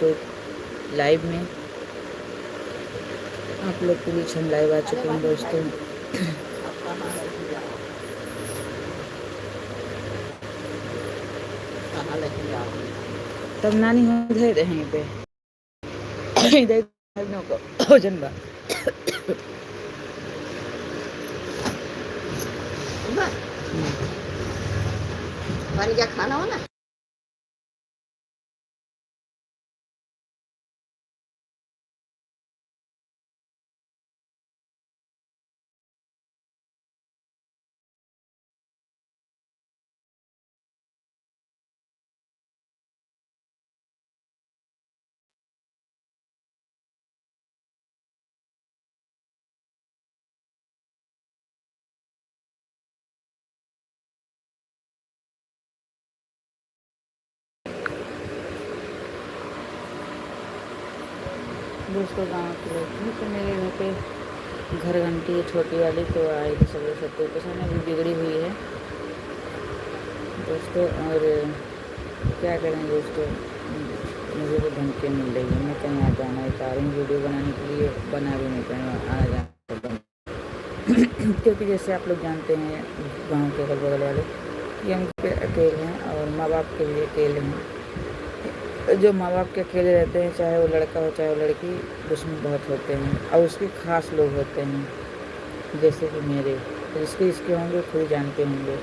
तो लाइव में आप लोग के बीच हम लाइव आ चुके हैं दोस्तों। तब नानी उधर यहीं पे इधर भोजन बा बन गया खाना हो ना। दोस्तों गाँव की लड़की तो मेरे घर पे घर घंटी है छोटी वाली, तो आई थी सब 70% अभी बिगड़ी हुई है दोस्तों। और क्या करें दोस्तों, मुझे तो धमकी मिल रही है, मैं कहीं आ जाना चाह रही हूँ वीडियो बनाने के लिए, बना भी नहीं पाऊँगा आ जाना क्योंकि जैसे आप लोग जानते हैं गाँव के अगल बगल वाले कि हम अकेले हैं और माँ बाप के भी अकेले हैं। जो माँ बाप के अकेले रहते हैं, चाहे वो लड़का हो चाहे वो लड़की, दुश्मन बहुत होते हैं और उसके ख़ास लोग होते हैं, जैसे कि मेरे, तो इसके होंगे खुद जानते होंगे।